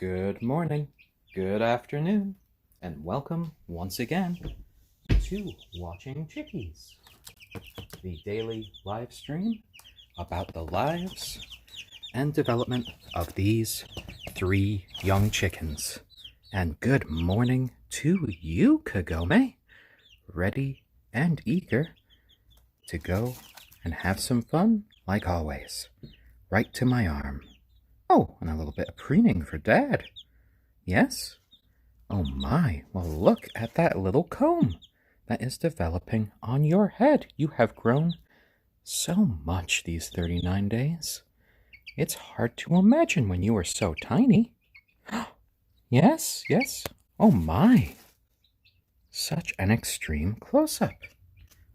Good morning, good afternoon, and welcome once again to Watching Chickies, the daily live stream about the lives and development of these 3 young chickens. And good morning to you, Kagome, ready and eager to go and have some fun like always, right to my arm. Oh, and a little bit of preening for Dad. Yes? Oh my, well look at that little comb that is developing on your head. You have grown so much these 39 days. It's hard to imagine when you were so tiny. Yes, yes. Oh my. Such an extreme close-up.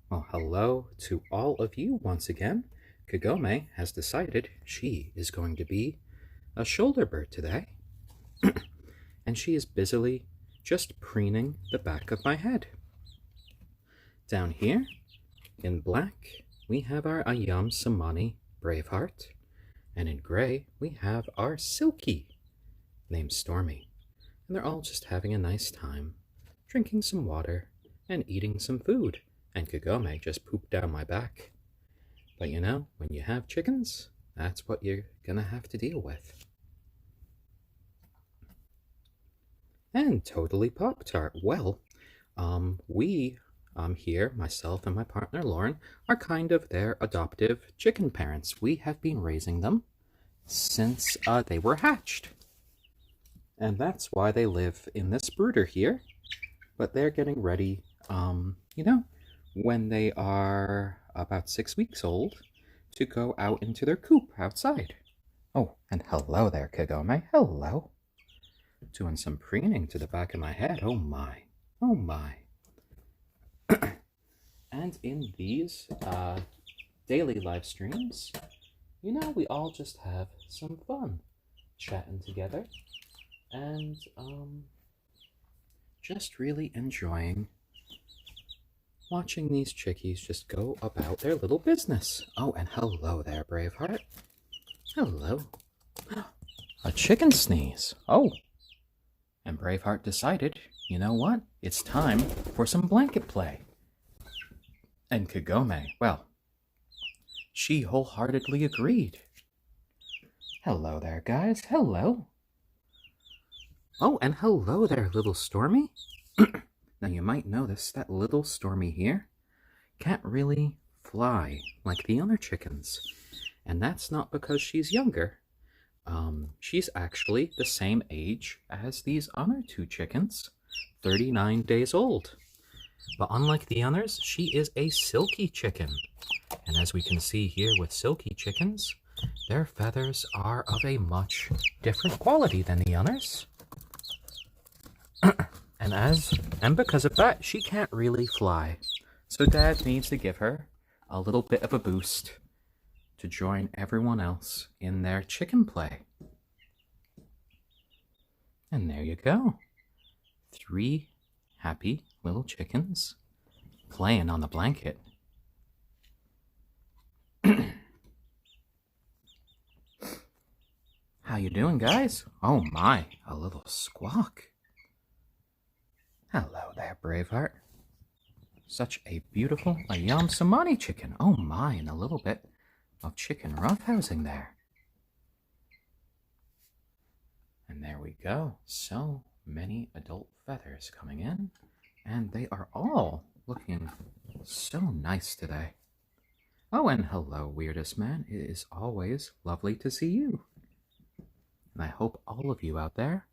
Well, hello to all of you once again. Kagome has decided she is going to be a shoulder bird today, and she is busily just preening the back of my head. Down here, in black, we have our ayam cemeni Braveheart, and in gray, we have our silkie, named Stormy, and they're all just having a nice time, drinking some water and eating some food, and Kagome just pooped down my back. But you know, when you have chickens, that's what you're gonna have to deal with. And totally Pop-Tart. Well, we here, myself and my partner Lauren, are kind of their adoptive chicken parents. We have been raising them since they were hatched. And that's why they live in this brooder here. But they're getting ready, you know, when they are about 6 weeks old, to go out into their coop outside. Oh, and hello there, Kagome. Hello. Doing some preening to the back of my head. Oh my. Oh my. And in these daily live streams, you know, we all just have some fun chatting together and just really enjoying watching these chickies just go about their little business. Oh, and hello there, Braveheart. Hello. A chicken sneeze. Oh. And Braveheart decided, you know what? It's time for some blanket play. And Kagome, well, she wholeheartedly agreed. Hello there, guys. Hello. Oh, and hello there, little Stormy. Now, you might notice that little Stormy here can't really fly like the other chickens. And that's not because she's younger. She's actually the same age as these other 2 chickens, 39 days old. But unlike the others, she is a silky chicken. And as we can see here with silky chickens, their feathers are of a much different quality than the others. And because of that, she can't really fly. So Dad needs to give her a little bit of a boost to join everyone else in their chicken play. And there you go. 3 happy little chickens playing on the blanket. How you doing, guys? Oh my, a little squawk. Hello there, Braveheart. Such a beautiful ayam cemeni chicken. Oh my, and a little bit of chicken roughhousing there. And there we go. So many adult feathers coming in, and they are all looking so nice today. Oh, and hello, Weirdest Man. It is always lovely to see you. And I hope all of you out there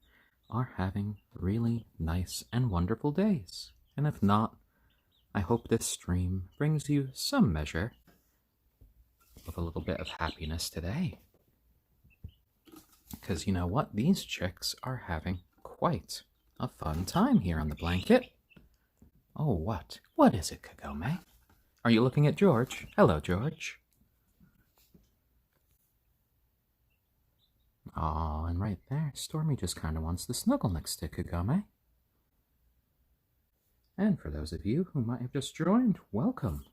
are having really nice and wonderful days. And if not, I hope this stream brings you some measure of a little bit of happiness today. Because you know what? These chicks are having quite a fun time here on the blanket. Oh, what? What is it, Kagome? Are you looking at George? Hello, George. Aw, and right there, Stormy just kind of wants to snuggle next to Kagome. And for those of you who might have just joined, welcome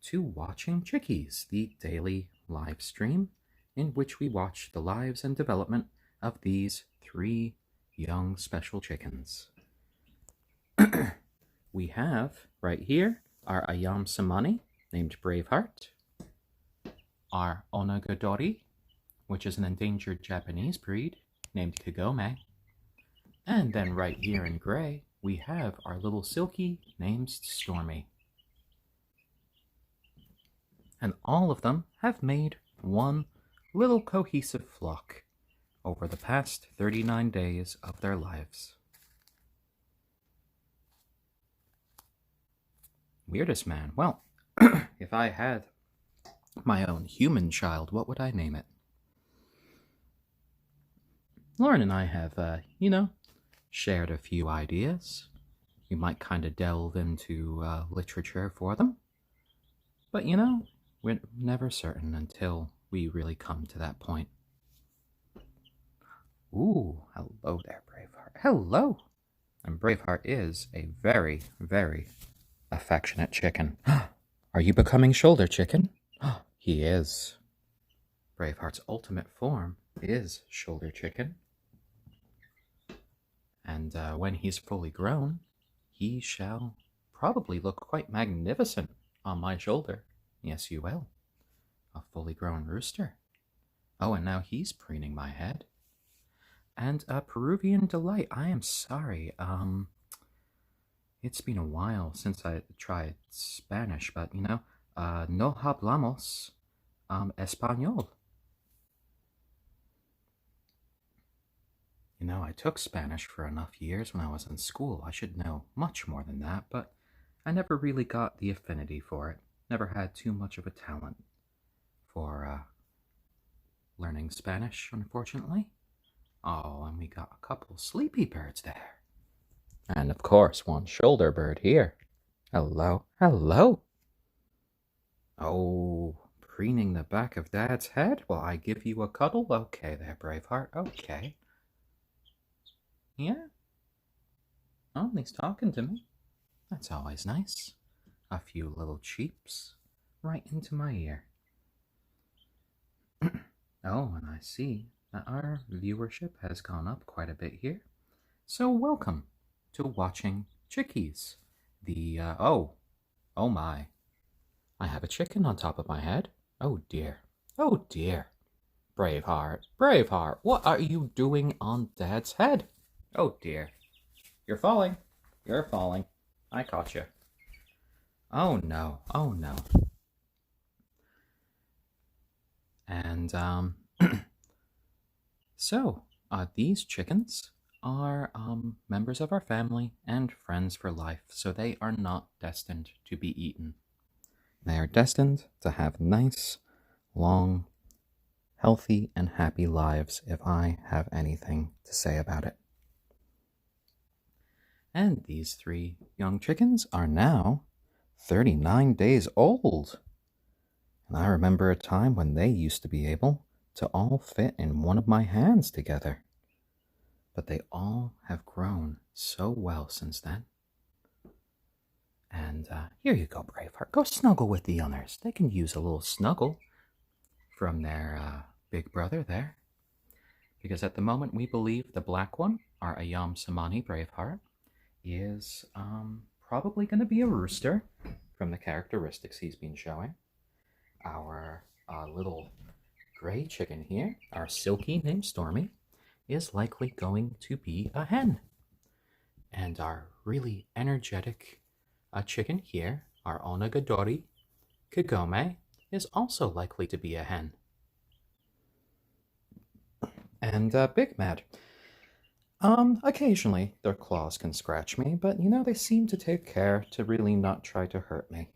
to Watching Chickies, the daily live stream in which we watch the lives and development of these 3 young special chickens. We have right here our ayam cemeni, named Braveheart, our onagadori, which is an endangered Japanese breed, named Kagome, and then right here in gray, we have our little silkie named Stormy. And all of them have made one little cohesive flock over the past 39 days of their lives. Weirdest man. Well, if I had my own human child, what would I name it? Lauren and I have, shared a few ideas. We might kind of delve into literature for them. But, we're never certain until we really come to that point. Ooh, hello there, Braveheart. Hello! And Braveheart is a very, very affectionate chicken. Are you becoming shoulder chicken? He is. Braveheart's ultimate form is shoulder chicken. And when he's fully grown, he shall probably look quite magnificent on my shoulder. Yes, you will. A fully grown rooster. Oh, and now he's preening my head. And a Peruvian delight. I am sorry. It's been a while since I tried Spanish, but no hablamos español. I took Spanish for enough years when I was in school. I should know much more than that, but I never really got the affinity for it. Never had too much of a talent for learning Spanish, unfortunately. Oh, and we got a couple sleepy birds there. And of course, one shoulder bird here. Hello, hello. Oh, preening the back of Dad's head? Will I give you a cuddle? Okay there, Braveheart, okay. Yeah? Oh, he's talking to me. That's always nice. A few little cheeps right into my ear. Oh, and I see that our viewership has gone up quite a bit here. So welcome to watching Chickies. Oh my. I have a chicken on top of my head. Oh dear. Oh dear. Braveheart, Braveheart, what are you doing on Dad's head? Oh dear. You're falling. You're falling. I caught you. Oh no. Oh no. And, so, these chickens are members of our family and friends for life, so they are not destined to be eaten. They are destined to have nice, long, healthy, and happy lives, if I have anything to say about it. And these 3 young chickens are now 39 days old. And I remember a time when they used to be able to all fit in one of my hands together. But they all have grown so well since then. And here you go, Braveheart. Go snuggle with the others. They can use a little snuggle from their big brother there. Because at the moment we believe the black one, our ayam cemeni Braveheart, is probably going to be a rooster from the characteristics he's been showing. Our little gray chicken here, our silkie named Stormy, is likely going to be a hen. And our really energetic chicken here, our onagadori, Kagome, is also likely to be a hen. And Big Mad. Occasionally their claws can scratch me, but they seem to take care to really not try to hurt me.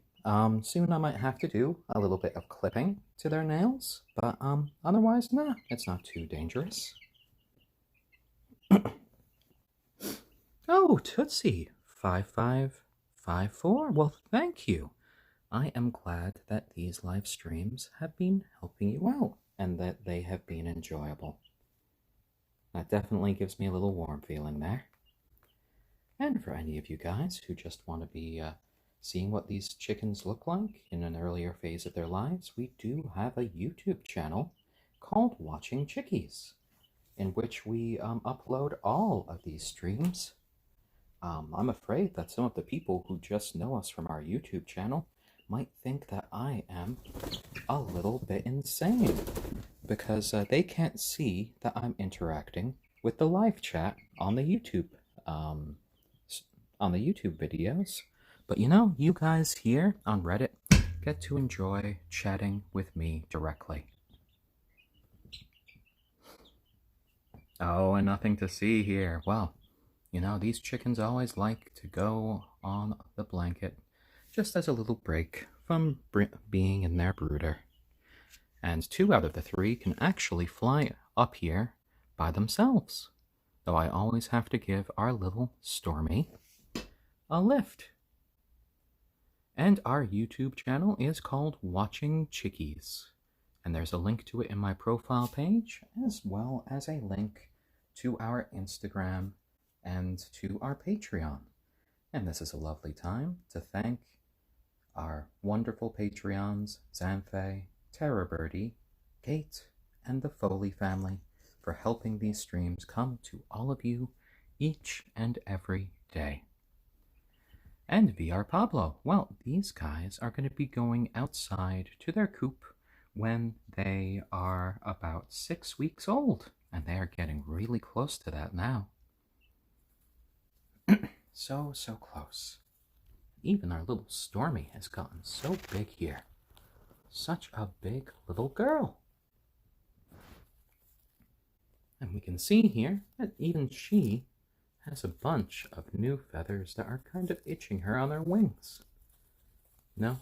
Soon I might have to do a little bit of clipping to their nails, but otherwise, nah, it's not too dangerous. Oh, Tootsie, 5554. Well, thank you. I am glad that these live streams have been helping you out and that they have been enjoyable. That definitely gives me a little warm feeling there. And for any of you guys who just want to be seeing what these chickens look like in an earlier phase of their lives, we do have a YouTube channel called Watching Chickies. in which we upload all of these streams. I'm afraid that some of the people who just know us from our YouTube channel might think that I am a little bit insane because they can't see that I'm interacting with the live chat on the YouTube videos. But you know, you guys here on Reddit get to enjoy chatting with me directly. Oh, and nothing to see here. Well, you know, these chickens always like to go on the blanket just as a little break from being in their brooder. And 2 out of the 3 can actually fly up here by themselves, though I always have to give our little Stormy a lift. And our YouTube channel is called Watching Chickies, and there's a link to it in my profile page, as well as a link to our Instagram and to our Patreon. And this is a lovely time to thank our wonderful Patreons, Xanthe, Terra Birdie, Kate, and the Foley family for helping these streams come to all of you each and every day. And VR Pablo, well, these guys are going to be going outside to their coop when they are about 6 weeks old, and they are getting really close to that now. So close. Even our little Stormy has gotten so big here. Such a big little girl. And we can see here that even she has a bunch of new feathers that are kind of itching her on her wings. No,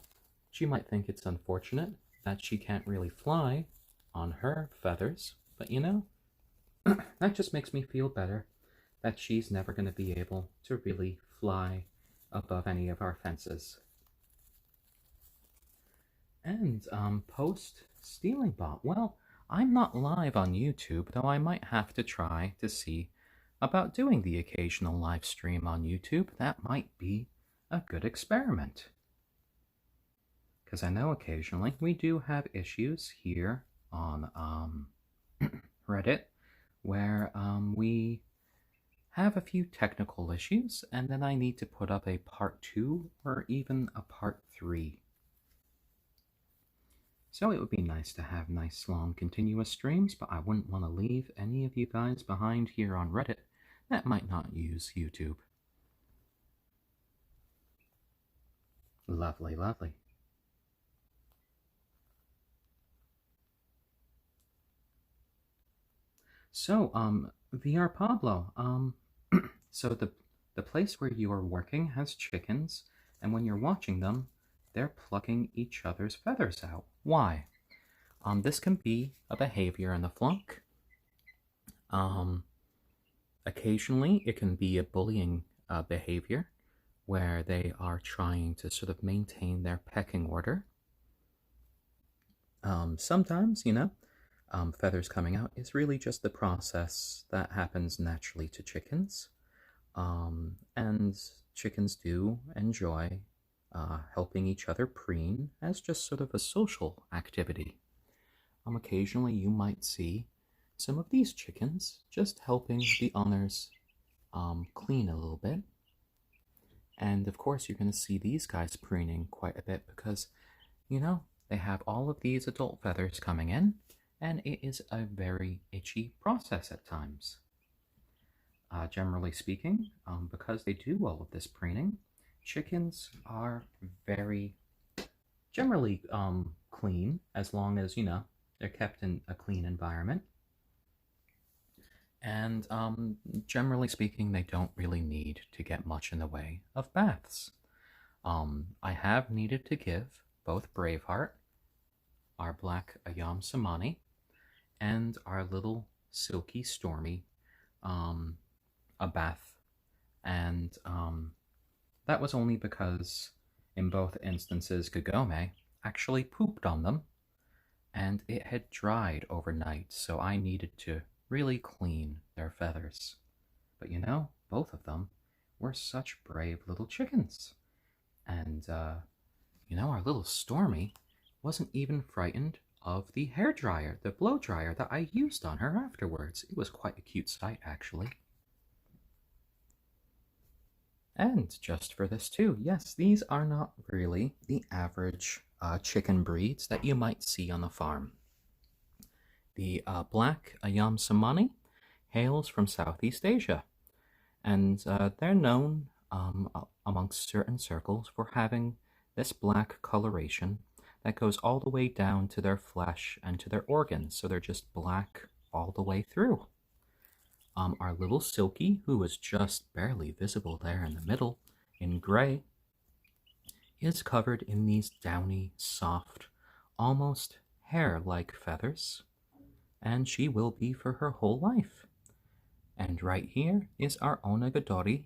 she might think it's unfortunate that she can't really fly on her feathers, but you know, that just makes me feel better that she's never going to be able to really fly above any of our fences. And post stealing bot. Well, I'm not live on YouTube, though I might have to try to see about doing the occasional live stream on YouTube. That might be a good experiment. Because I know occasionally we do have issues here on Reddit where we have a few technical issues, and then I need to put up a part 2 or even a part 3. So it would be nice to have nice long continuous streams, but I wouldn't want to leave any of you guys behind here on Reddit that might not use YouTube. Lovely, lovely. So, VR Pablo, so the place where you are working has chickens, and when you're watching them, they're plucking each other's feathers out. Why? This can be a behavior in the flock. Occasionally, it can be a bullying behavior where they are trying to sort of maintain their pecking order. Sometimes, you know, feathers coming out is really just the process that happens naturally to chickens. And chickens do enjoy helping each other preen as just sort of a social activity. Occasionally you might see some of these chickens just helping the owners clean a little bit. And of course you're going to see these guys preening quite a bit because, you know, they have all of these adult feathers coming in, and it is a very itchy process at times. Generally speaking, because they do all of this preening, chickens are very generally clean, as long as, you know, they're kept in a clean environment. And generally speaking, they don't really need to get much in the way of baths. I have needed to give both Braveheart, our black ayam cemeni, and our little silkie Stormy a bath, and that was only because in both instances Kagome actually pooped on them, and it had dried overnight, so I needed to really clean their feathers. But you know, both of them were such brave little chickens, and you know, our little Stormy wasn't even frightened of the hair dryer, the blow dryer that I used on her afterwards. It was quite a cute sight, actually. And just for this too, yes, these are not really the average chicken breeds that you might see on the farm. The black ayam cemeni hails from Southeast Asia, and they're known amongst certain circles for having this black coloration that goes all the way down to their flesh and to their organs, so they're just black all the way through. Our little Silkie, who is just barely visible there in the middle, in gray, is covered in these downy, soft, almost hair-like feathers, and she will be for her whole life. And right here is our onagadori,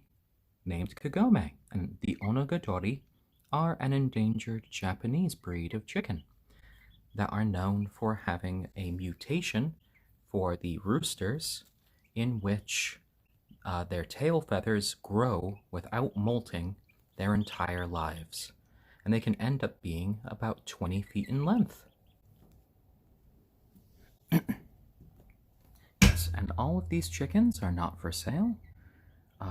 named Kagome, and the onagadori are an endangered Japanese breed of chicken that are known for having a mutation for the roosters in which their tail feathers grow without molting their entire lives, and they can end up being about 20 feet in length. Yes, and all of these chickens are not for sale.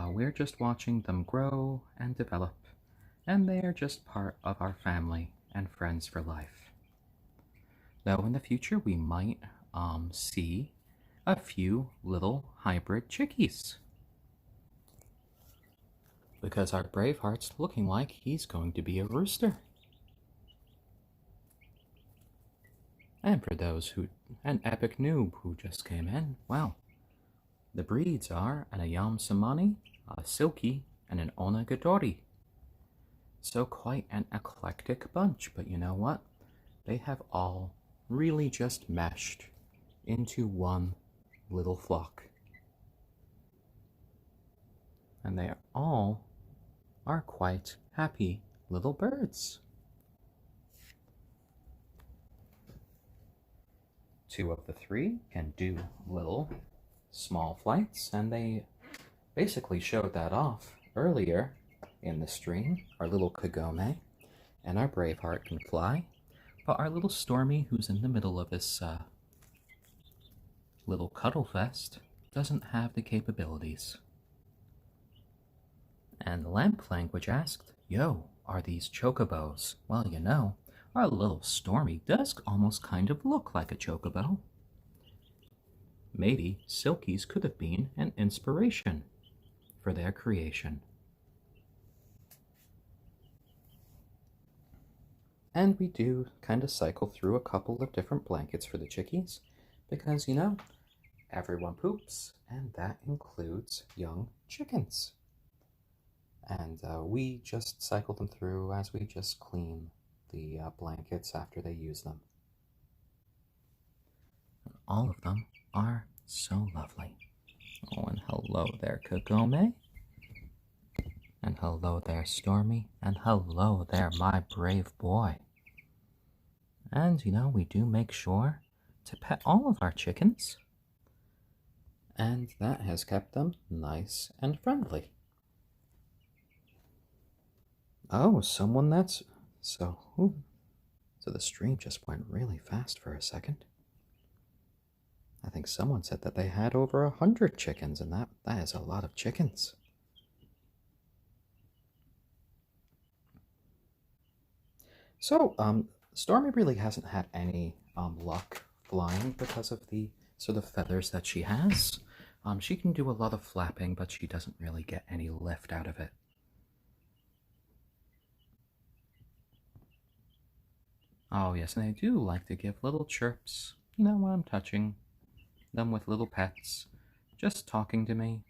We're just watching them grow and develop, and they are just part of our family and friends for life. Though in the future we might see a few little hybrid chickies, because our Braveheart's looking like he's going to be a rooster. And for those an epic noob who just came in, well, the breeds are an ayam cemeni, a silkie, and an onagadori. So quite an eclectic bunch, but you know what? They have all really just meshed into one little flock. And they all are quite happy little birds. Two of the three can do little small flights, and they basically showed that off earlier in the stream. Our little Kagome and our Braveheart can fly, but our little Stormy, who's in the middle of this little cuddle fest, doesn't have the capabilities. And the lamp language asked, "Yo, are these chocobos?" Well, you know, our little Stormy does almost kind of look like a chocobo. Maybe silkies could have been an inspiration for their creation. And we do kind of cycle through a couple of different blankets for the chickies, because, you know, everyone poops, and that includes young chickens. And we just cycle them through as we just clean the blankets after they use them. All of them are so lovely. Oh, and hello there, Kagome. And hello there, Stormy. And hello there, my brave boy. And, you know, we do make sure to pet all of our chickens. And that has kept them nice and friendly. Oh, someone that's... So the stream just went really fast for a second. I think someone said that they had over 100 chickens, and that is a lot of chickens. So, Stormy really hasn't had any luck flying because of the sort of feathers that she has. She can do a lot of flapping, but she doesn't really get any lift out of it. Oh yes, and they do like to give little chirps, you know, when I'm touching them with little pets, just talking to me.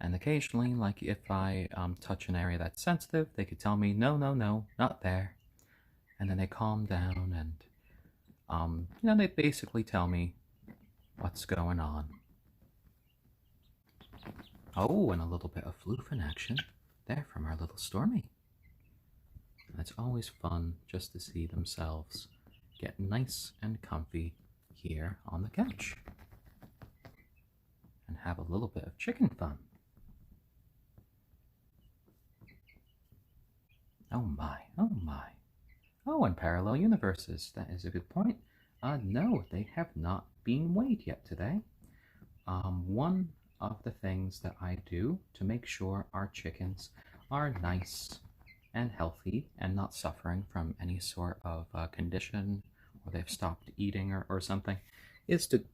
And occasionally, like if I touch an area that's sensitive, they could tell me, no, no, no, not there. And then they calm down and, you know, they basically tell me what's going on. Oh, and a little bit of floofing action there from our little Stormy. And it's always fun just to see themselves get nice and comfy here on the couch and have a little bit of chicken fun. Oh my, oh my. Oh, and parallel universes, that is a good point. No, they have not been weighed yet today. One of the things that I do to make sure our chickens are nice and healthy and not suffering from any sort of condition, or they've stopped eating or something, is to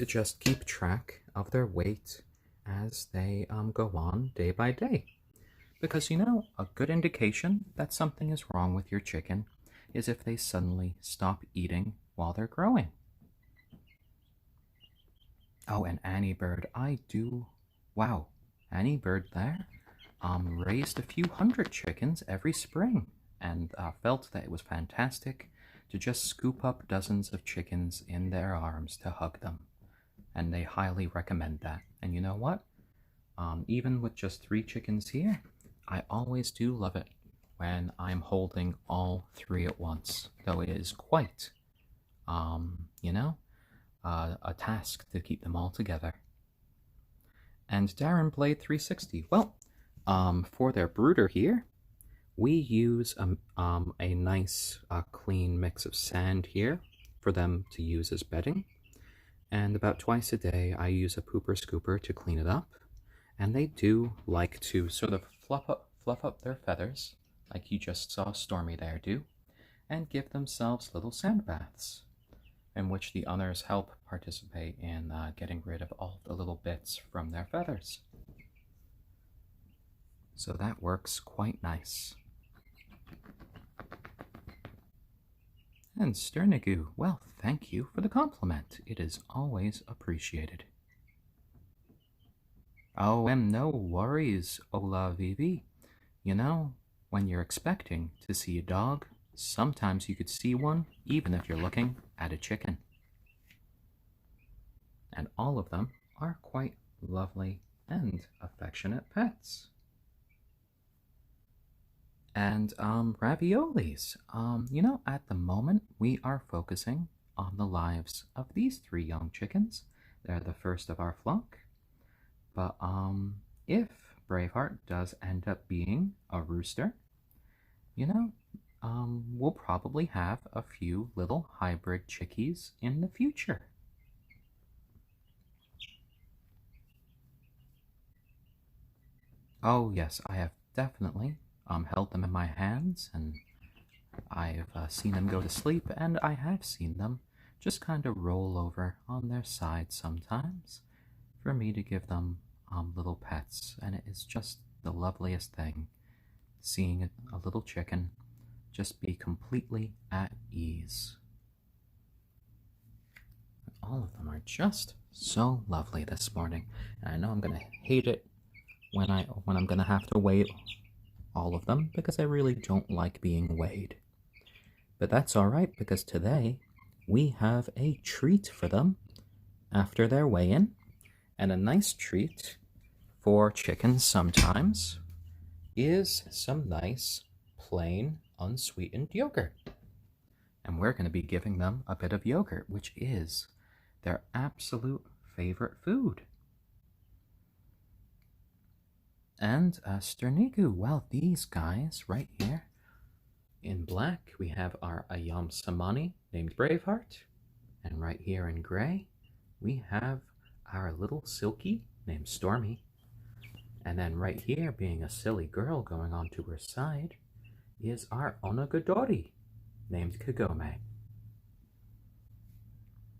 just keep track of their weight as they go on day by day. Because a good indication that something is wrong with your chicken is if they suddenly stop eating while they're growing. Oh, and Annie Bird, wow, Annie Bird there raised a few hundred chickens every spring, and felt that it was fantastic to just scoop up dozens of chickens in their arms to hug them. And they highly recommend that. And you know what? Even with just 3 chickens here, I always do love it when I'm holding all 3 at once, though it is quite, a task to keep them all together. And Darren Blade 360, well, for their brooder here, we use a nice clean mix of sand here for them to use as bedding. And about twice a day, I use a pooper scooper to clean it up. And they do like to sort of fluff up their feathers, like you just saw Stormy there do, and give themselves little sand baths, in which the others help participate in getting rid of all the little bits from their feathers. So that works quite nice. And Sternigu, well, thank you for the compliment. It is always appreciated. Oh, and no worries, Ola Vivi. When you're expecting to see a dog, sometimes you could see one even if you're looking at a chicken. And all of them are quite lovely and affectionate pets. And raviolis. At the moment we are focusing on the lives of these 3 young chickens. They're the first of our flock. But if Braveheart does end up being a rooster, we'll probably have a few little hybrid chickies in the future. Oh yes, I have definitely held them in my hands, and I've seen them go to sleep, and I have seen them just kind of roll over on their side sometimes for me to give them little pets, and it is just the loveliest thing seeing a little chicken just be completely at ease. All of them are just so lovely this morning, and I know I'm gonna hate it when I'm gonna have to weigh all of them, because I really don't like being weighed. But that's alright, because today we have a treat for them after their weigh-in, and a nice treat for chickens sometimes is some nice plain unsweetened yogurt. And we're going to be giving them a bit of yogurt, which is their absolute favorite food. And Sternigu, well, these guys right here in black, we have our ayam cemeni named Braveheart. And right here in gray, we have our little silkie named Stormy. And then right here, being a silly girl going on to her side, is our onagadori named Kagome.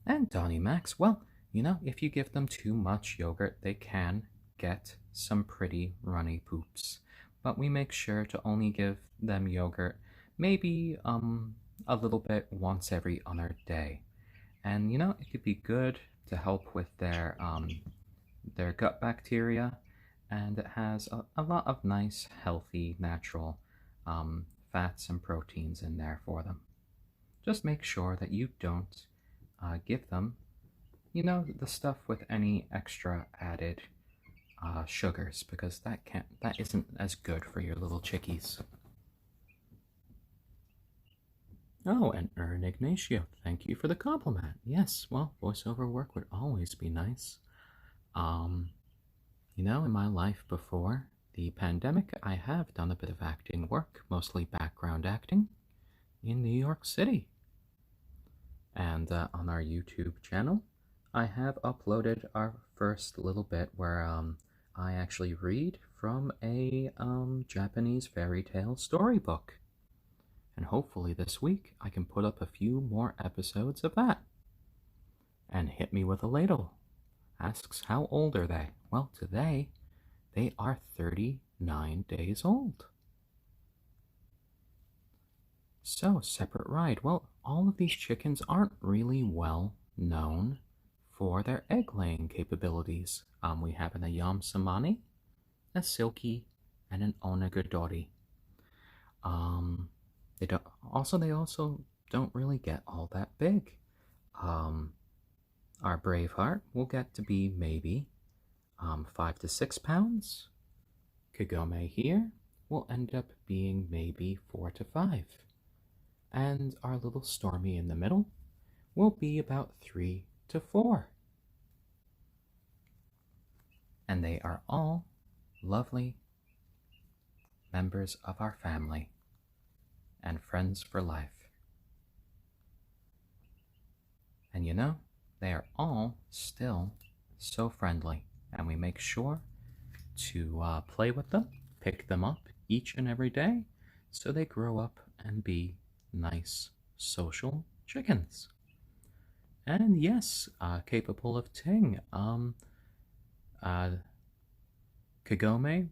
And Donnie Max, well, if you give them too much yogurt, they can get some pretty runny poops. But we make sure to only give them yogurt maybe a little bit once every other day. And it could be good to help with their gut bacteria, and it has a lot of nice, healthy, natural fats and proteins in there for them. Just make sure that you don't give them, the stuff with any extra added sugars, because that isn't as good for your little chickies. Oh, and Erin Ignacio, thank you for the compliment. Yes, well, voiceover work would always be nice. In my life before the pandemic, I have done a bit of acting work, mostly background acting, in New York City. And on our YouTube channel, I have uploaded our first little bit where I actually read from a Japanese fairy tale storybook. And hopefully this week I can put up a few more episodes of that. And Hit Me With a Ladle asks, how old are they? Well, today they are 39 days old. So, Separate Ride. Well, all of these chickens aren't really well known for their egg-laying capabilities. We have an ayam cemeni, a silkie, and an onagadori. They also don't really get all that big. Our Braveheart will get to be maybe 5 to 6 pounds. Kagome here will end up being maybe 4 to 5. And our little Stormy in the middle will be about 3 to 4. And they are all lovely members of our family and friends for life. And you know, they are all still so friendly, and we make sure to play with them, pick them up each and every day, so they grow up and be nice, social chickens. And yes, capable of ting. Kagome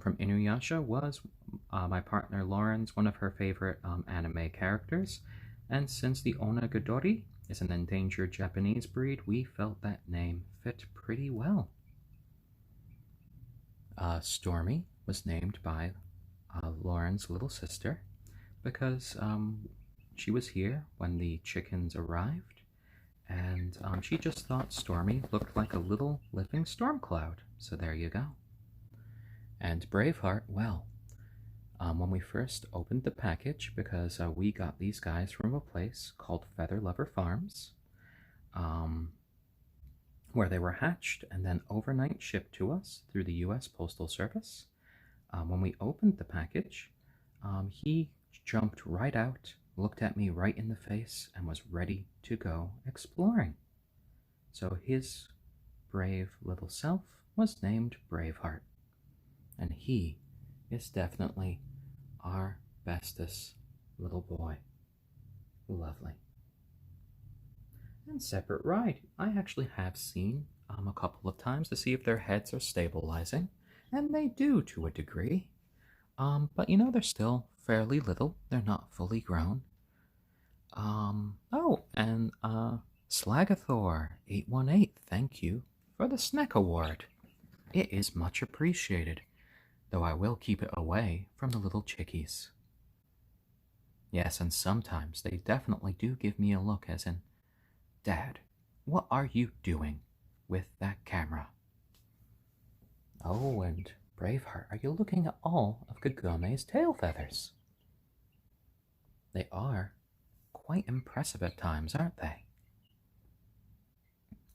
from Inuyasha was my partner Lauren's one of her favorite anime characters, and since the onagadori is an endangered Japanese breed, we felt that name fit pretty well. Stormy was named by Lauren's little sister because she was here when the chickens arrived, and she just thought Stormy looked like a little living storm cloud. So there you go. And Braveheart, well, when we first opened the package, because we got these guys from a place called Feather Lover Farms, where they were hatched and then overnight shipped to us through the U.S. Postal Service. When we opened the package, he jumped right out, looked at me right in the face, and was ready to go exploring. So his brave little self was named Braveheart. And he is definitely our bestest little boy. Lovely. And Separate Ride, I actually have seen a couple of times to see if their heads are stabilizing, and they do to a degree. But you know, they're still fairly little. They're not fully grown. Oh, and Slagathor818, thank you for the Snack Award. It is much appreciated, though I will keep it away from the little chickies. Yes, and sometimes they definitely do give me a look as in, Dad, what are you doing with that camera? Oh, and Braveheart, are you looking at all of Kagome's tail feathers? They are quite impressive at times, aren't they?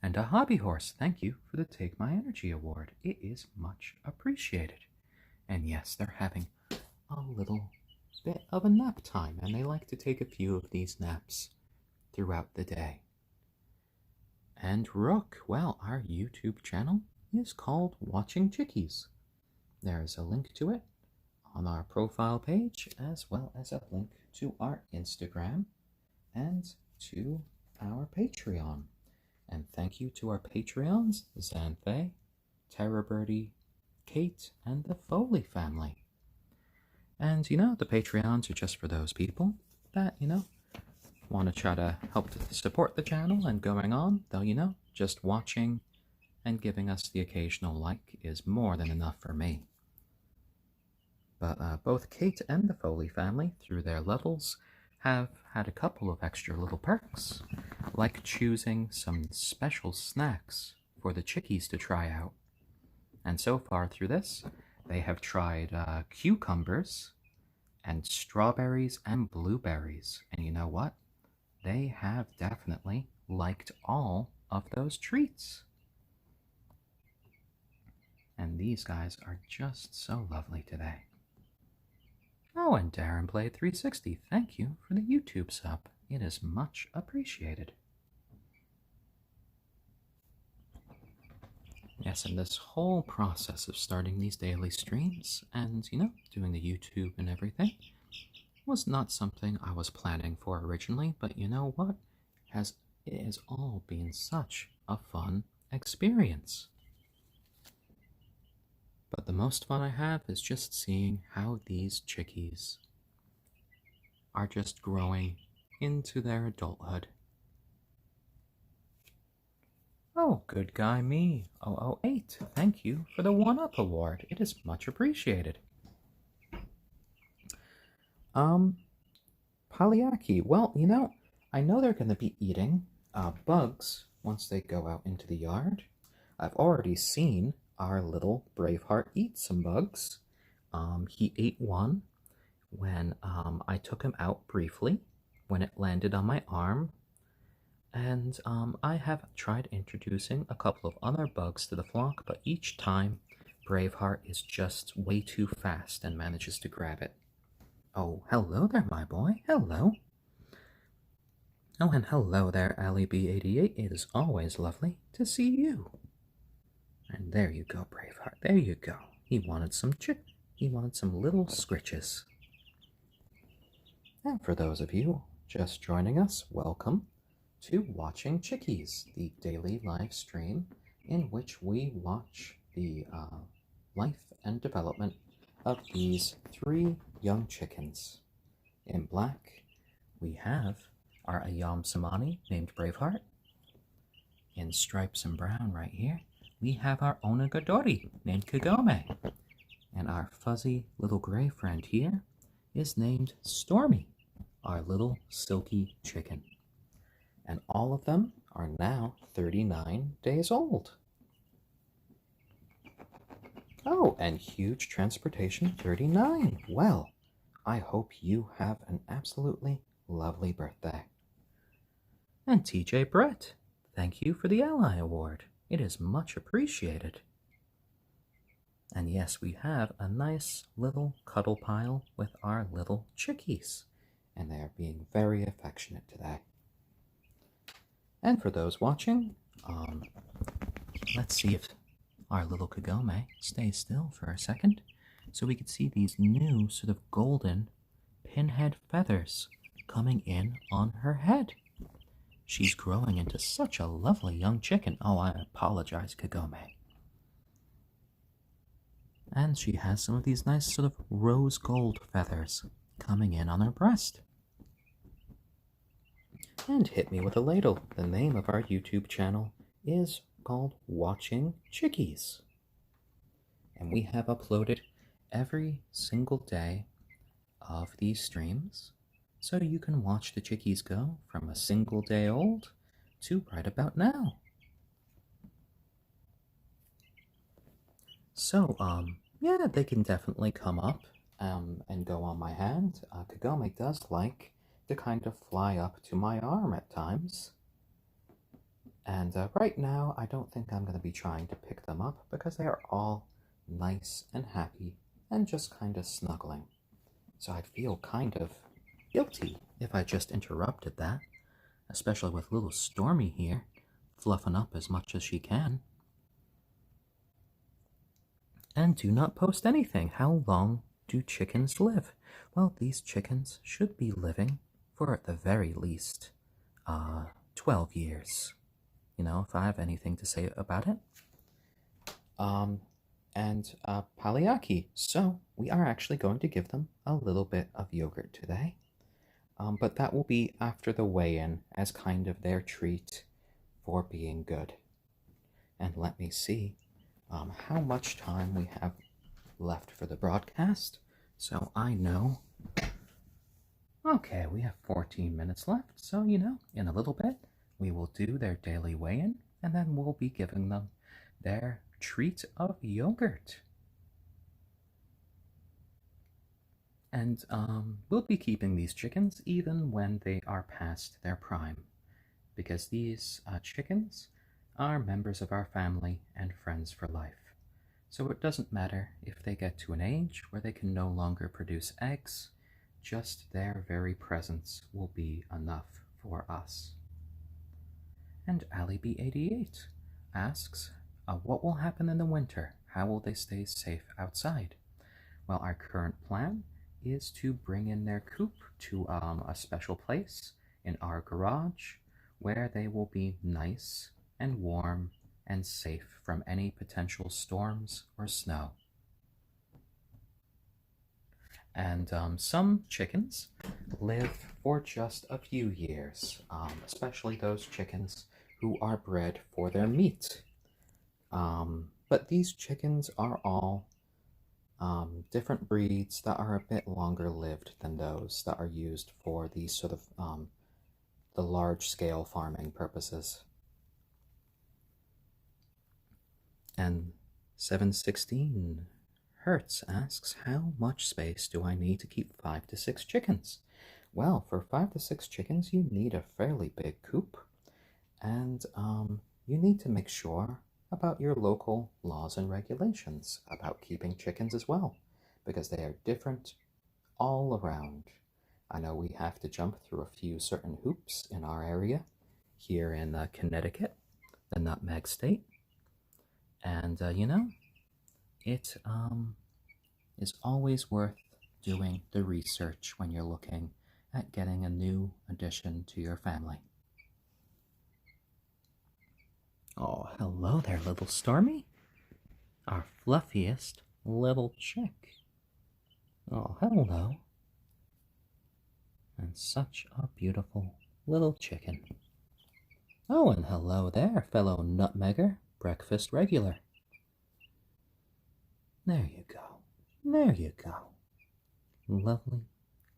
And a Hobby Horse, thank you for the Take My Energy Award. It is much appreciated. And yes, they're having a little bit of a nap time, and they like to take a few of these naps throughout the day. And Rook, well, our YouTube channel is called Watching Chickies. There's a link to it on our profile page, as well as a link to our Instagram and to our Patreon. And thank you to our Patreons, Xanthe, Terra Birdie, Kate, and the Foley family. And, you know, the Patreons are just for those people that, you know, want to try to help to support the channel and going on, though, you know, just watching and giving us the occasional like is more than enough for me. But both Kate and the Foley family, through their levels, have had a couple of extra little perks, like choosing some special snacks for the chickies to try out. And so far through this, they have tried cucumbers and strawberries and blueberries. And you know what? They have definitely liked all of those treats. And these guys are just so lovely today. Oh, and Darren Played 360, thank you for the YouTube sub. It is much appreciated. Yes, and this whole process of starting these daily streams and, doing the YouTube and everything was not something I was planning for originally, but you know what? It has all been such a fun experience. But the most fun I have is just seeing how these chickies are just growing into their adulthood. Oh, good guy me, 008, thank you for the 1-Up award. It is much appreciated. Polyaki, well, I know they're going to be eating bugs once they go out into the yard. I've already seen our little Braveheart eat some bugs. He ate one when I took him out briefly, when it landed on my arm. And I have tried introducing a couple of other bugs to the flock, but each time Braveheart is just way too fast and manages to grab it. Oh, hello there, my boy. Hello. Oh, and hello there, AliB88. It is always lovely to see you. And there you go, Braveheart. There you go. He wanted some little scritches. And for those of you just joining us, welcome to Watching Chickies, the daily live stream in which we watch the life and development of these 3 young chickens. In black, we have our ayam cemeni named Braveheart. In stripes and brown right here, we have our onagadori named Kagome. And our fuzzy little gray friend here is named Stormy, our little silky chicken. And all of them are now 39 days old. Oh, and huge transportation 39. Well, I hope you have an absolutely lovely birthday. And TJ Brett, thank you for the Ally Award. It is much appreciated. And yes, we have a nice little cuddle pile with our little chickies. And they are being very affectionate today. And for those watching, let's see if our little Kagome stays still for a second so we can see these new sort of golden pinhead feathers coming in on her head. She's growing into such a lovely young chicken. Oh, I apologize, Kagome. And she has some of these nice sort of rose gold feathers coming in on her breast. And hit me with a ladle. The name of our YouTube channel is called Watching Chickies. And we have uploaded every single day of these streams, so you can watch the chickies go from a single day old to right about now. So, yeah, they can definitely come up and go on my hand. Kagome does like to kind of fly up to my arm at times. And right now, I don't think I'm going to be trying to pick them up because they are all nice and happy and just kind of snuggling. So I'd feel kind of guilty if I just interrupted that, especially with little Stormy here, fluffing up as much as she can. And do not post anything. How long do chickens live? Well, these chickens should be living for at the very least 12 years. If I have anything to say about it. And Polyaki. So we are actually going to give them a little bit of yogurt today. But that will be after the weigh-in as kind of their treat for being good. And let me see how much time we have left for the broadcast. So I know. Okay, we have 14 minutes left. So, in a little bit, we will do their daily weigh-in, and then we'll be giving them their treat of yogurt. And we'll be keeping these chickens even when they are past their prime, because these chickens are members of our family and friends for life. So it doesn't matter if they get to an age where they can no longer produce eggs, just their very presence will be enough for us. And AllieB88 asks, what will happen in the winter? How will they stay safe outside? Well, our current plan is to bring in their coop to a special place in our garage where they will be nice and warm and safe from any potential storms or snow. And some chickens live for just a few years, especially those chickens who are bred for their meat. But these chickens are all different breeds that are a bit longer lived than those that are used for these sort of the large-scale farming purposes. And 716 Hertz asks, how much space do I need to keep 5 to 6 chickens? Well, for 5 to 6 chickens, you need a fairly big coop, and you need to make sure about your local laws and regulations about keeping chickens as well, because they are different all around. I know we have to jump through a few certain hoops in our area here in Connecticut, the Nutmeg State, and you know, it is always worth doing the research when you're looking at getting a new addition to your family. Oh, hello there, little Stormy. Our fluffiest little chick. Oh, hello. And such a beautiful little chicken. Oh, and hello there, fellow nutmegger, breakfast regular. There you go. There you go. Lovely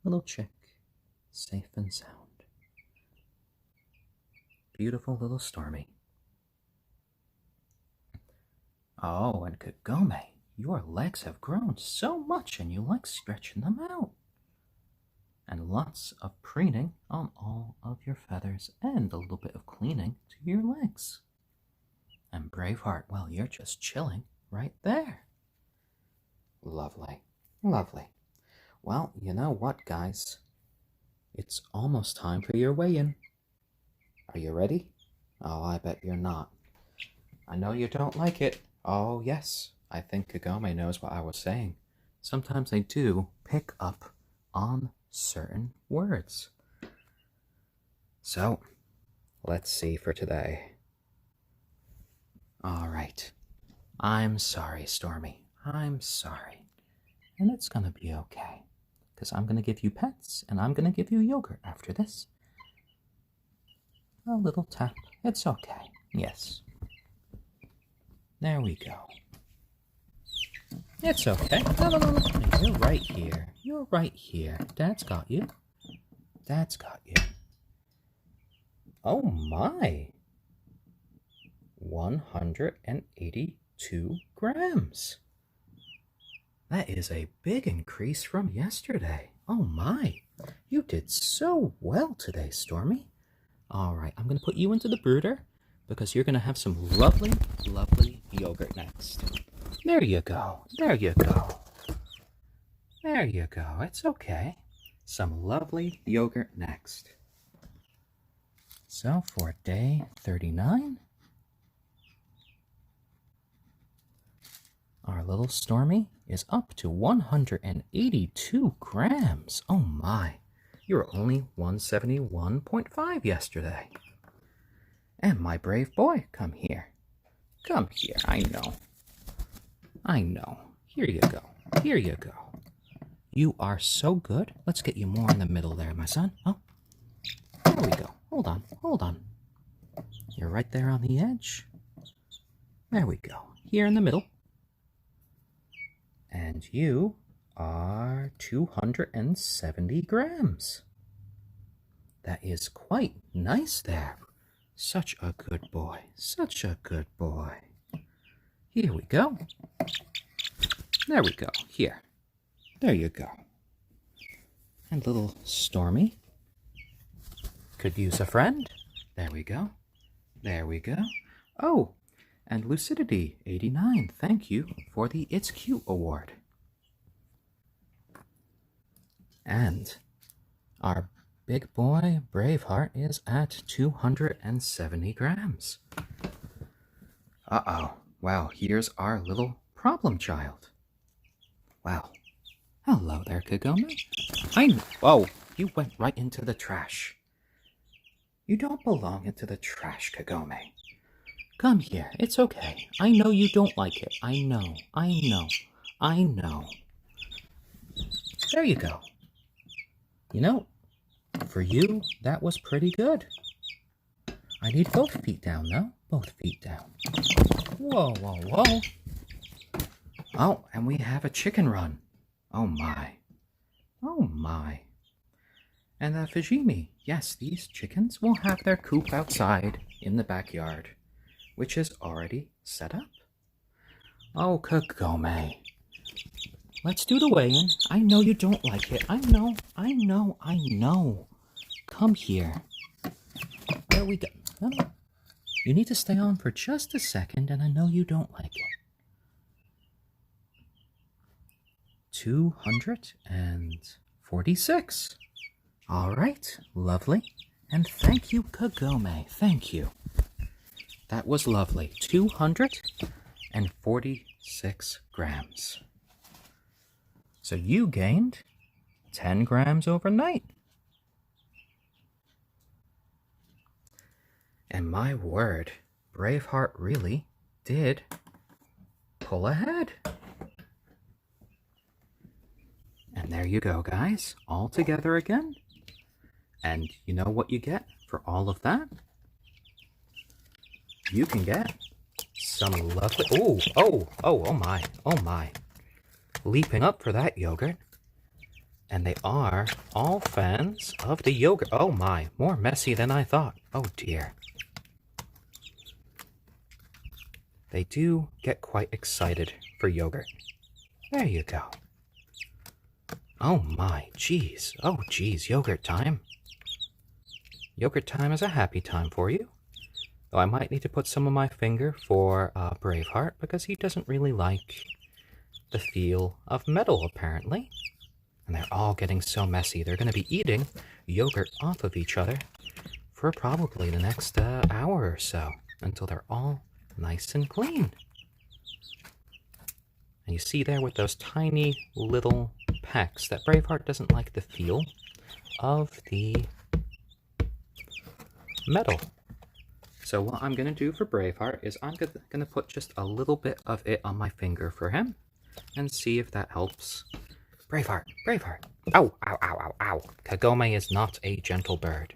little chick, safe and sound. Beautiful little Stormy. Oh, and Kagome, your legs have grown so much and you like stretching them out. And lots of preening on all of your feathers and a little bit of cleaning to your legs. And Braveheart, well, you're just chilling right there. Lovely, lovely. Well, you know what, guys? It's almost time for your weigh-in. Are you ready? Oh, I bet you're not. I know you don't like it. Oh, yes, I think Kagome knows what I was saying. Sometimes I do pick up on certain words. So, let's see for today. All right. I'm sorry, Stormy. I'm sorry. And it's going to be okay. Because I'm going to give you pets, and I'm going to give you yogurt after this. A little tap. It's okay. Yes. There we go. It's okay. No. You're right here. You're right here. Dad's got you. Dad's got you. Oh my. 182 grams. That is a big increase from yesterday. Oh my. You did so well today, Stormy. All right, I'm going to put you into the brooder because you're going to have some lovely, lovely yogurt next. There you go. There you go. There you go. It's okay. Some lovely yogurt next. So for day 39, our little Stormy is up to 182 grams. Oh my. You were only 171.5 yesterday. And my brave boy, come here. Come here, I know. I know. Here you go. Here you go. You are so good. Let's get you more in the middle there, my son. Oh, there we go. Hold on, hold on. You're right there on the edge. There we go. Here in the middle. And you are 270 grams. That is quite nice there. Such a good boy. Such a good boy. Here we go. There we go. Here. There you go. And little Stormy could use a friend. There we go. There we go. Oh, and Lucidity 89, thank you for the It's Cute award. And our big boy Braveheart is at 270 grams. Uh-oh. Wow, here's our little problem child. Wow. Hello there, Kagome. Oh, you went right into the trash. You don't belong into the trash, Kagome. Come here. It's okay. I know you don't like it. I know. There you go. You know, for you, that was pretty good. I need both feet down, though. Both feet down. Whoa. Oh, and we have a chicken run. Oh, my. And the Fujimi. Yes, these chickens will have their coop outside in the backyard, which is already set up. Oh, Kagome. Let's do the weigh-in. I know you don't like it. I know. Come here. There we go. No. You need to stay on for just a second, and I know you don't like it. 246. All right, lovely. And thank you, Kagome. Thank you. That was lovely. 246 grams. So you gained 10 grams overnight. And my word, Braveheart really did pull ahead. And there you go, guys, all together again. And you know what you get for all of that? You can get some lovely... Oh my. Leaping up for that yogurt. And they are all fans of the yogurt. Oh my, more messy than I thought. Oh dear. They do get quite excited for yogurt. There you go. Oh my, geez. Oh geez, yogurt time. Yogurt time is a happy time for you. Though I might need to put some on my finger for Braveheart because he doesn't really like the feel of metal, apparently. And they're all getting so messy. They're going to be eating yogurt off of each other for probably the next hour or so until they're all nice and clean. And you see there with those tiny little pecks that Braveheart doesn't like the feel of the metal. So what I'm going to do for Braveheart is I'm going to put just a little bit of it on my finger for him and see if that helps. Braveheart. Ow. Kagome is not a gentle bird.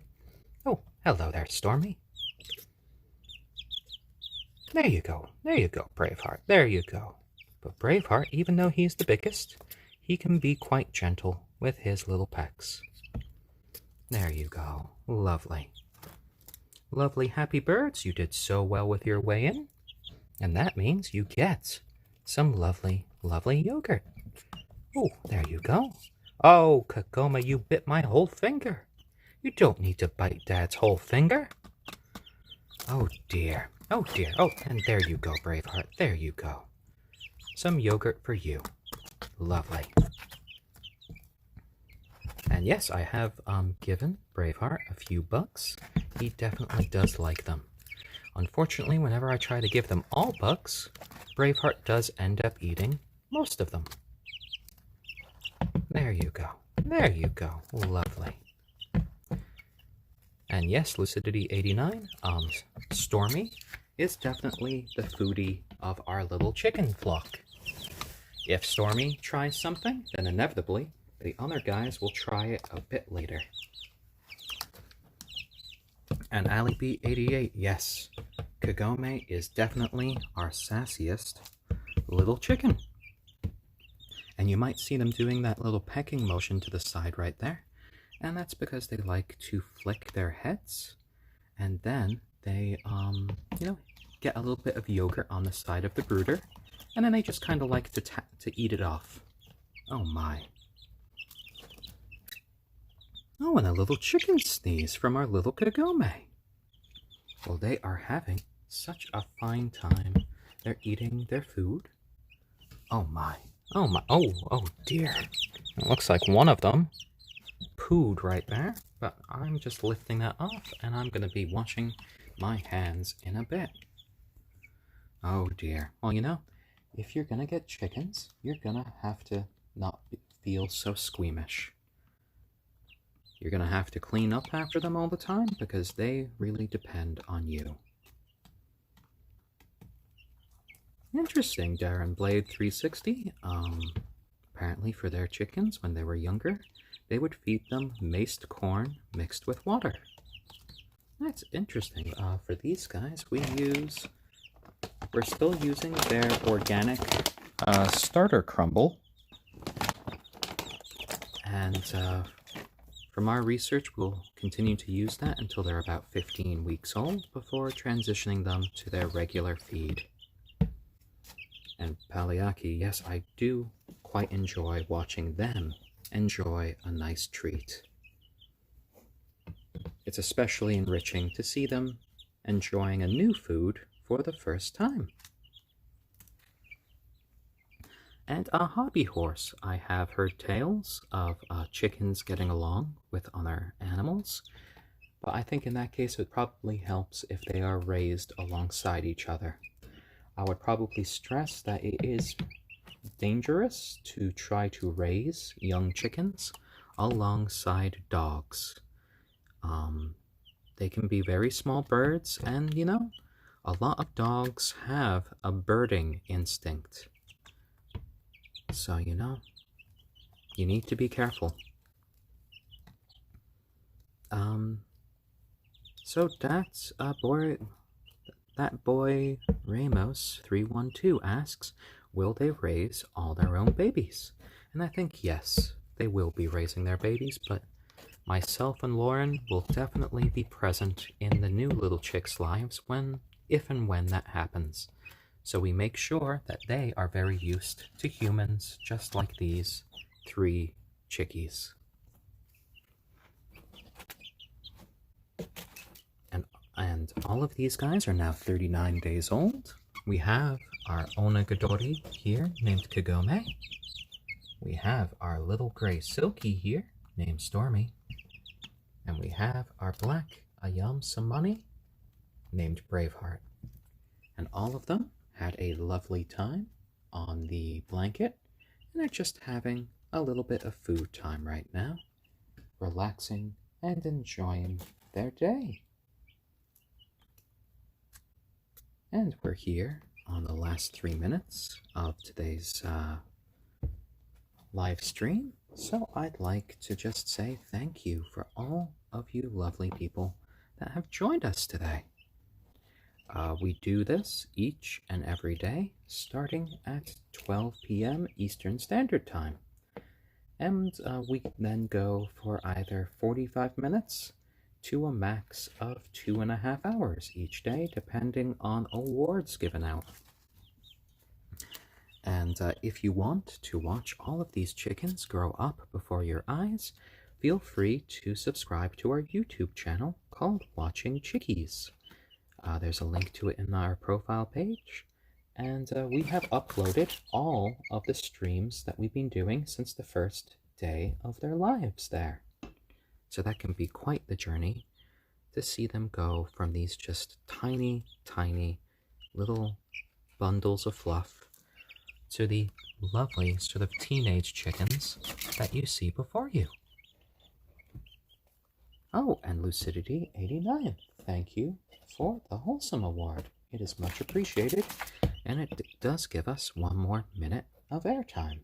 Oh, hello there, Stormy. There you go, Braveheart. There you go. But Braveheart, even though he's the biggest, he can be quite gentle with his little pecks. There you go. Lovely. Lovely, happy birds. You did so well with your weigh-in. And that means you get some lovely, lovely yogurt. Oh, there you go. Oh, Kagome, you bit my whole finger. You don't need to bite Dad's whole finger. Oh, dear. Oh, and there you go, Braveheart. There you go. Some yogurt for you. Lovely. And yes, I have given Braveheart a few bucks. He definitely does like them. Unfortunately, whenever I try to give them all bucks, Braveheart does end up eating most of them. There you go. Lovely. And yes, Lucidity89, Stormy is definitely the foodie of our little chicken flock. If Stormy tries something, then inevitably the other guys will try it a bit later. And AliB88, yes, Kagome is definitely our sassiest little chicken. And you might see them doing that little pecking motion to the side right there. And that's because they like to flick their heads. And then they, get a little bit of yogurt on the side of the brooder. And then they just kind of like to eat it off. Oh my. Oh, and a little chicken sneeze from our little Kagome. Well, they are having such a fine time. They're eating their food. Oh my. Oh dear. It looks like one of them pooed right there. but I'm just lifting that off, and I'm going to be washing my hands in a bit. Oh dear. Well, you know, if you're going to get chickens, you're going to have to not feel so squeamish. You're going to have to clean up after them all the time because they really depend on you. Interesting, Darren Blade 360. Apparently for their chickens when they were younger, they would feed them maced corn mixed with water. That's interesting. For these guys, we're still using their organic starter crumble. And from our research, we'll continue to use that until they're about 15 weeks old before transitioning them to their regular feed. And Paliaki, yes, I do quite enjoy watching them enjoy a nice treat. It's especially enriching to see them enjoying a new food for the first time. And a hobby horse. I have heard tales of chickens getting along with other animals, but I think in that case it probably helps if they are raised alongside each other. I would probably stress that it is dangerous to try to raise young chickens alongside dogs. They can be very small birds, and you know, a lot of dogs have a birding instinct. So, you know, you need to be careful. So that's that boy Ramos 312 asks, will they raise all their own babies? And I think yes, they will be raising their babies, but myself and Lauren will definitely be present in the new little chicks' lives if and when that happens. So we make sure that they are very used to humans, just like these 3 chickies. And all of these guys are now 39 days old. We have our onagadori here, named Kagome. We have our little gray silkie here, named Stormy. And we have our black ayam cemeni, named Braveheart. And all of them had a lovely time on the blanket, and they're just having a little bit of food time right now, relaxing and enjoying their day. And we're here on the last 3 minutes of today's live stream, so I'd like to just say thank you for all of you lovely people that have joined us today. We do this each and every day, starting at 12 p.m. Eastern Standard Time. And we then go for either 45 minutes to a max of 2.5 hours each day, depending on awards given out. And if you want to watch all of these chickens grow up before your eyes, feel free to subscribe to our YouTube channel called Watching Chickies. There's a link to it in our profile page, and we have uploaded all of the streams that we've been doing since the first day of their lives there. So that can be quite the journey to see them go from these just tiny, tiny little bundles of fluff to the lovely sort of teenage chickens that you see before you. Oh, and Lucidity89, thank you for the Wholesome Award. It is much appreciated, and it does give us 1 more minute of airtime.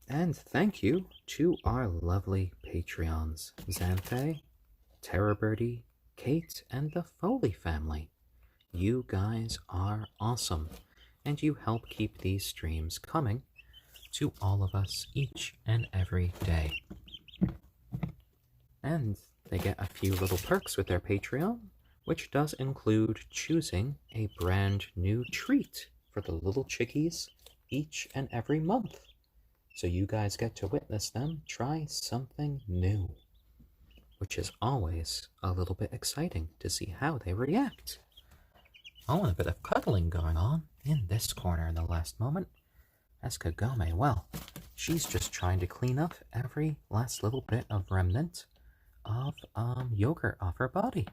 And thank you to our lovely Patreons, Xanthe, Terror Birdie, Kate, and the Foley family. You guys are awesome, and you help keep these streams coming to all of us each and every day. And they get a few little perks with their Patreon, which does include choosing a brand new treat for the little chickies each and every month. So you guys get to witness them try something new, which is always a little bit exciting to see how they react. Oh, and a bit of cuddling going on in this corner in the last moment. As Kagome, well, she's just trying to clean up every last little bit of remnant of yogurt off her body.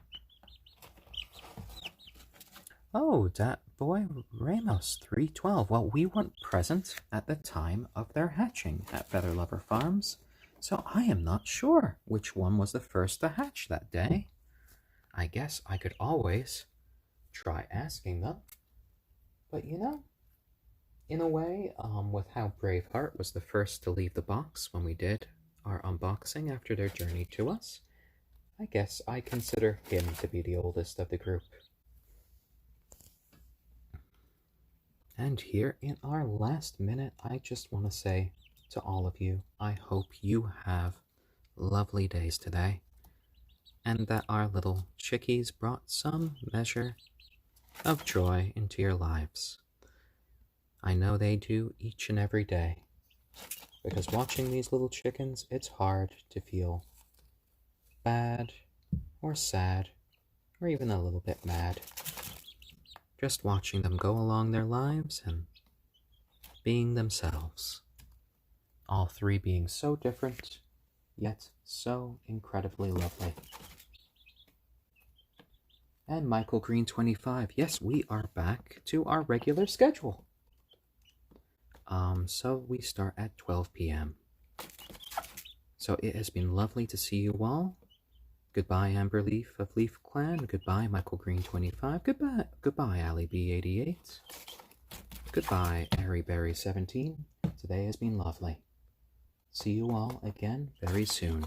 Oh, that boy Ramos 312. Well, we weren't present at the time of their hatching at Feather Lover Farms, so I am not sure which one was the first to hatch that day. I guess I could always try asking them. But you know, in a way, with how Braveheart was the first to leave the box when we did our unboxing after their journey to us, I guess I consider him to be the oldest of the group. And here in our last minute, I just want to say to all of you, I hope you have lovely days today, and that our little chickies brought some measure of joy into your lives. I know they do each and every day, because watching these little chickens, it's hard to feel bad or sad or even a little bit mad. Just watching them go along their lives and being themselves. All three being so different, yet so incredibly lovely. And Michael Green 25, yes, we are back to our regular schedule. So we start at 12 p.m. So it has been lovely to see you all. Goodbye, Amber Leaf of Leaf Clan. Goodbye, Michael Green 25. Goodbye, Ali B 88. Goodbye, Harry Berry 17. Today has been lovely. See you all again very soon.